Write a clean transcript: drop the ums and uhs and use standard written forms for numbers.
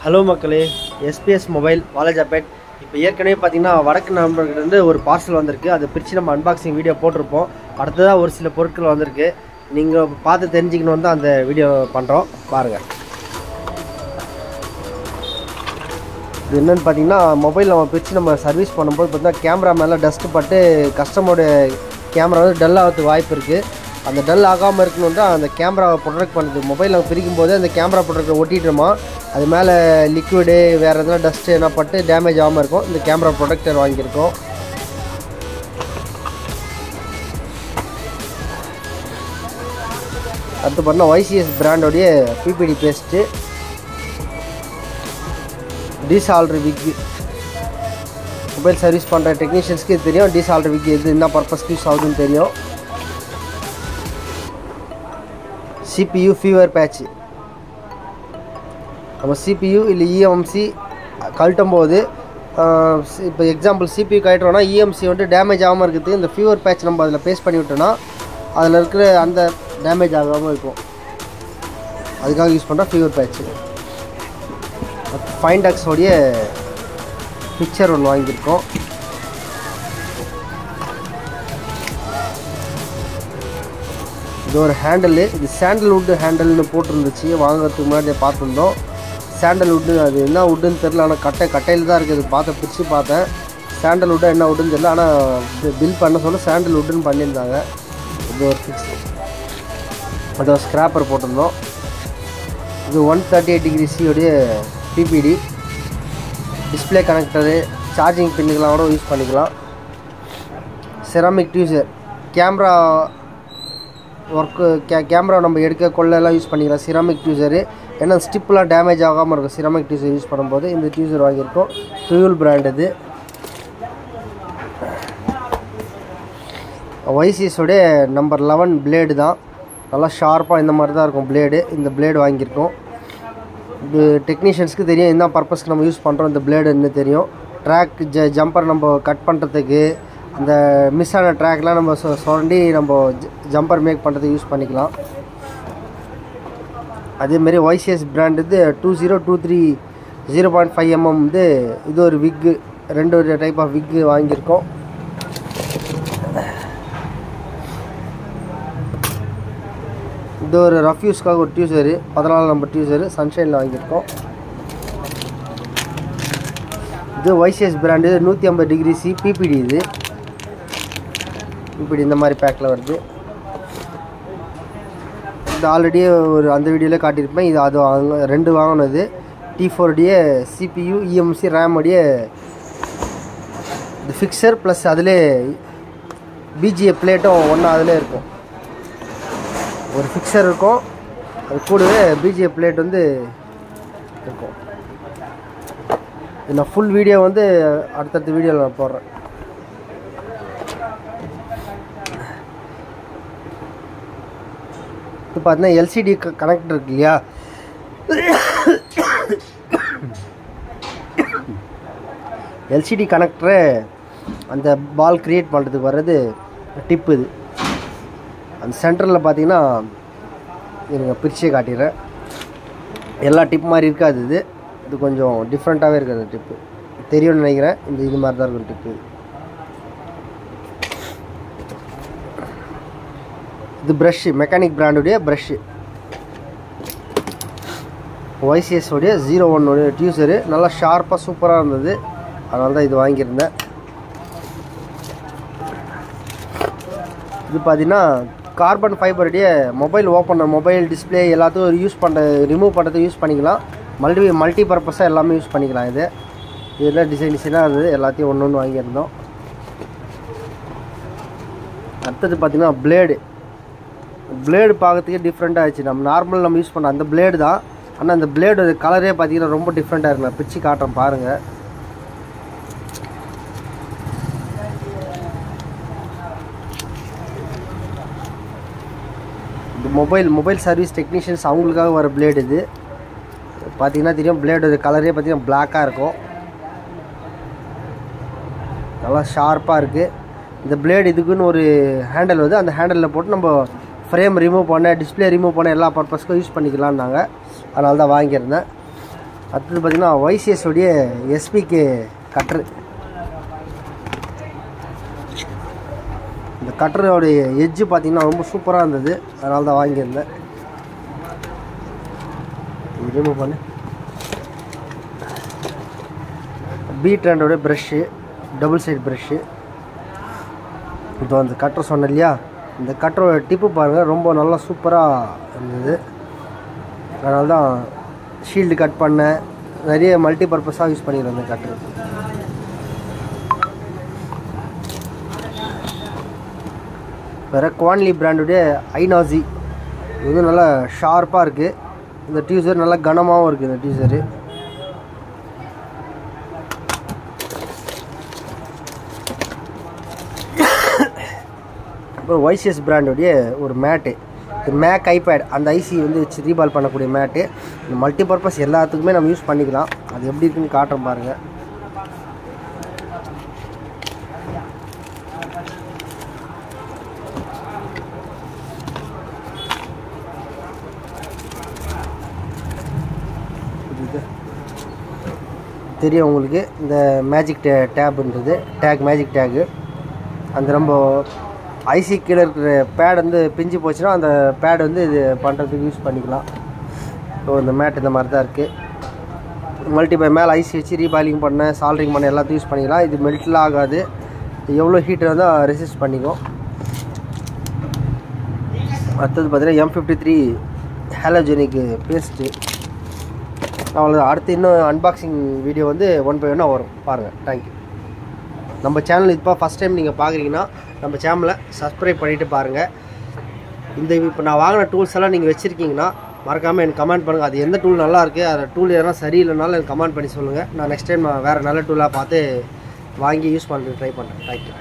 Hello மக்களே, SBS mobile Walajapet. இப்போ ஏற்கனவே பார்த்தீங்கன்னா வடக்கு நண்பர்கிட்ட ஒரு பார்சல் வந்திருக்கு. அதை பிரித்து நம்ம அன்பாக்சிங் வீடியோ போட்டிருப்போம். அடுத்ததாக ஒரு சில பொருட்கள் வந்திருக்கு. நீங்கள் பார்த்து தெரிஞ்சுக்கணும் தான் அந்த வீடியோ பண்ணுறோம், பாருங்கள். இது என்னென்னு பார்த்தீங்கன்னா, மொபைல் நம்ம பிரித்து நம்ம சர்வீஸ் பண்ணும்போது பார்த்தீங்கன்னா கேமரா மேலே டஸ்ட்டு பட்டு கஸ்டமரோட கேமரா வந்து டல் ஆகிறதுக்கு வாய்ப்பு இருக்குது. அந்த டல் ஆகாமல் இருக்கணும் தான் அந்த கேமராவை ப்ரொடெக்ட் பண்ணுறது. மொபைல் நம்ம பிரிக்கும் போது அந்த கேமரா ப்ரொடெக்டரை ஒட்டிட்டோமா, அது மேலே லிக்விடு வேறு எதனா டஸ்ட்டு என்ன பட்டு டேமேஜ் ஆகாமல் இருக்கும். இந்த கேமரா ப்ரொடெக்டர் வாங்கியிருக்கோம். அடுத்து பார்த்தீங்கன்னா YCS பிராண்டோடைய பிபிடி பேஸ்ட்டு, டீசால்ட்ரு விக்கு. மொபைல் சர்வீஸ் பண்ணுற டெக்னீஷியன்ஸ்க்கு தெரியும் டீசால்ட்ரு விக்கு எது என்ன பர்பஸ்க்கு யூஸ் ஆகுதுன்னு தெரியும். CPU fever patch. நம்ம CPU இல்லை EMC கழட்டும் போது, இப்போ எக்ஸாம்பிள் CPU கழட்டுறோன்னா EMC வந்துட்டு டேமேஜ் ஆகாமல் இருக்குது. இந்த ஃபீவர் பேட்ச் நம்ம அதில் பேஸ்ட் பண்ணி விட்டோன்னா அதில் இருக்கிற அந்த டேமேஜ் ஆகாமல் இருக்கும். அதுக்காக யூஸ் பண்ணுற ஃபீவர் பேட்ச்சு. ஃபைண்டாக்ஸோடைய பிக்சர் ஒன்று வாங்கியிருக்கோம். இது ஒரு ஹேண்டிலு. இது சாண்டல்வுட்டு ஹேண்டில்னு போட்டிருந்துச்சு. வாங்குறதுக்கு முன்னாடி பார்த்துருந்தோம். சாண்டல்வுட்டு அது என்ன வுட்டுன்னு தெரில, ஆனால் கட்டையில் தான் இருக்குது. பிரித்து பார்த்தேன். சாண்டல்வுட்டாக என்ன வுட்டுன்னு தெரில, ஆனால் பில் பண்ண சொல்ல சாண்டல்வுட்டுன்னு பண்ணியிருந்தாங்க. இது ஒரு ஃபிக்ஸ். அது ஒரு ஸ்க்ராப்பர் போட்டிருந்தோம். இது 138 டிகிரி சியோடைய பிபிடி. டிஸ்பிளே கனெக்டரு, சார்ஜிங் பின்னுக்கெலாம் கூட யூஸ் பண்ணிக்கலாம். Ceramic tweezer, camera work camera நம்ம எடுக்க கொள்ளெல்லாம் யூஸ் பண்ணிக்கலாம். சிராமிக் டியூசரு, ஏன்னா ஸ்டிப்லாம் டேமேஜ் ஆகாமல் இருக்கும் சிராமிக் டியூசர் யூஸ் பண்ணும்போது. இந்த டியூசர் வாங்கியிருக்கோம். ஃபியூல் பிராண்ட் இது. YCSோடைய நம்பர் 11 பிளேடு தான். நல்லா ஷார்ப்பாக இந்த மாதிரி தான் இருக்கும் பிளேடு. இந்த பிளேடு வாங்கியிருக்கோம். இது டெக்னீஷியன்ஸ்க்கு தெரியும் என்ன பர்பஸ்க்கு நம்ம யூஸ் பண்ணுறோம். இந்த பிளேடுன்னு தெரியும். ட்ராக் ஜம்பர் நம்ம கட் பண்ணுறதுக்கு, அந்த மிஸ் ஆன ட்ராக்லாம் நம்ம சுரண்டி நம்ம ஜம்பர் மேக் பண்ணுறதுக்கு யூஸ் பண்ணிக்கலாம். அதேமாரி YCS பிராண்ட் இது 2023 0.5 mm இது ஒரு விக்கு. ரெண்டு டைப் ஆஃப் விக்கு வாங்கியிருக்கோம். இது ஒரு ரஃப் யூஸ்க்காக ஒரு டியூசரு, 14 நம்பர் டியூசரு சன்ஷைனில் வாங்கியிருக்கோம். இது YCS பிராண்டு 150 டிகிரி சி பிபிடி. இது இப்படி இந்த மாதிரி பேக்கில் வருது. இது ஆல்ரெடியே ஒரு அந்த வீடியோவில் காட்டியிருப்பேன். இது அது ரெண்டு வாங்கினது. T4 CPU EMC RAM இது ஃபிக்சர் ப்ளஸ் அதிலே BGA பிளேட்டும் ஒன்றா அதிலே இருக்கும். ஒரு ஃபிக்சர் இருக்கும், அது கூடவே BGA பிளேட் இருக்கும். நான் ஃபுல் வீடியோ அடுத்தடுத்த வீடியோவில் நான் போடுறேன். இப்போ பார்த்தீங்கன்னா LCD கனெக்டர் இருக்கு இல்லையா, LCD கனெக்டரு அந்த பால் க்ரியேட் பண்ணுறதுக்கு வர்றது டிப்பு. இது அந்த சென்டரில் பார்த்தீங்கன்னா எனக்கு பிரிச்சே காட்டிடுறேன். எல்லா டிப் மாதிரி இருக்காது. இது கொஞ்சம் டிஃப்ரெண்ட்டாகவே இருக்குது. அந்த டிப்பு தெரியும்னு நினைக்கிறேன். இது மாதிரி தான் இருக்கும் டிப்பு. இது ப்ரஷ்ஷு, மெக்கானிக் பிராண்டுடைய ப்ரஷ்ஷு. YCS உடைய 01 டியூசரு. நல்லா ஷார்ப்பாக சூப்பராக இருந்தது, அதனால தான் இது வாங்கியிருந்தேன். இது பார்த்தீங்கன்னா கார்பன் ஃபைபருடைய மொபைல் ஓப்பனர், மொபைல் டிஸ்பிளே எல்லாத்தையும் ரிமூவ் பண்ணுறதுக்கு யூஸ் பண்ணிக்கலாம். மல்டி பர்பஸாக எல்லாமே யூஸ் பண்ணிக்கலாம். இதெல்லாம் டிசைனாக இருந்தது. எல்லாத்தையும் ஒன்று ஒன்று வாங்கியிருந்தோம். அடுத்தது பார்த்திங்கன்னா பிளேடு பார்க்கறதுக்கே டிஃப்ரெண்ட்டாக ஆச்சு. நம்ம யூஸ் பண்ண அந்த பிளேடு தான், ஆனால் அந்த பிளேடு கலரே பார்த்திங்கன்னா ரொம்ப டிஃப்ரெண்ட்டாக இருக்கு. நான் பிச்சு காட்டுறேன் பாருங்கள். இந்த மொபைல் சர்வீஸ் டெக்னீஷியன்ஸ் அவங்களுக்காக வர பிளேடு. இது பார்த்திங்கன்னா தெரியும். பிளேடு கலரே பார்த்திங்கன்னா பிளாக்காக இருக்கும். நல்லா ஷார்ப்பாக இருக்குது. இந்த பிளேடு இதுக்குன்னு ஒரு ஹேண்டில் வருது. அந்த ஹேண்டலில் போட்டு நம்ம frame remove பண்ண, display remove பண்ண எல்லா பர்பஸ்க்கும் யூஸ் பண்ணிக்கலாம்னாங்க. அதனால தான் வாங்கியிருந்தேன். அடுத்தது பார்த்திங்கன்னா YCS உடைய SPK கட்ரு. இந்த கட்டரோடைய எட்ஜு பார்த்திங்கன்னா ரொம்ப சூப்பராக இருந்தது, அதனால தான் வாங்கியிருந்தேன். ரிமூவ் பண்ணு. B-Trend brush, double side brush. இப்போ அந்த கட்டர் சொன்னேன் இல்லையா, இந்த கட்டரோட டிப்பு பாருங்கள், ரொம்ப நல்லா சூப்பராக இருந்தது. அதனால தான் ஷீல்டு கட் பண்ணேன், நிறைய மல்டி பர்பஸாக யூஸ் பண்ணிக்கிறேன் இந்த கட்டர். வேறு குவான்லி பிராண்டுடைய ஐநாசி, இது நல்லா ஷார்ப்பாக இருக்குது. இந்த டியூசர் நல்லா கனமாகவும் இருக்குது இந்த டியூசரு. அப்புறம் YCS பிராண்டுடைய ஒரு மேட்டு, இது மேக் ஐபேட், அந்த ஐசி வந்து வச்சு ரீபால் பண்ணக்கூடிய மேட்டு. இந்த மல்டி பர்பஸ் எல்லாத்துக்குமே நம்ம யூஸ் பண்ணிக்கலாம். அது எப்படி இருக்குன்னு காட்டுறேன் பாருங்கள். தெரியும் உங்களுக்கு, இந்த மேஜிக் டேப்ன்றது மேஜிக் டேகு. அந்த நம்ம ஐசி கீழே இருக்கிற பேட் வந்து பிஞ்சு போச்சுன்னா அந்த பேட் வந்து இது பண்ணுறதுக்கு யூஸ் பண்ணிக்கலாம். ஸோ இந்த மேட் இந்த மாதிரி தான் இருக்குது. மல்டிபை மேலே ஐசி வச்சு ரீபாயிலிங் பண்ண, சால்ட்ரிங் பண்ண எல்லாத்தையும் யூஸ் பண்ணிக்கலாம். இது மெல்ட்லாம் ஆகாது, எவ்வளோ ஹீட்டர் இருந்தால் ரெசிஸ்ட் பண்ணிக்கும். அடுத்தது பார்த்திங்கன்னா M53 ஹாலோஜெனிக் பேஸ்ட்டு. அவ்வளோ. அடுத்து இன்னும் அன்பாக்சிங் வீடியோ வந்து 1 by 1 வரும், பாருங்கள். தேங்க்யூ. நம்ம சேனல் இப்போ ஃபஸ்ட் டைம் நீங்கள் பார்க்குறீங்கன்னா நம்ம சேனலை சப்ஸ்கிரைப் பண்ணிவிட்டு பாருங்கள். இந்த இப்போ நான் வாங்கின டூல்ஸ் எல்லாம் நீங்கள் வச்சுருக்கீங்கன்னா மறக்காமல் எனக்கு கமெண்ட் பண்ணுங்கள். அது எந்த டூல் நல்லாயிருக்கு, அந்த டூல் எதனா சரியில்லைனாலும் எனக்கு கமெண்ட் பண்ணி சொல்லுங்கள். நான் நெக்ஸ்ட் டைம் வேறு நல்ல டூலாக பார்த்து வாங்கி யூஸ் பண்ணுறதுக்கு ட்ரை பண்ணுறேன். தேங்க்யூ.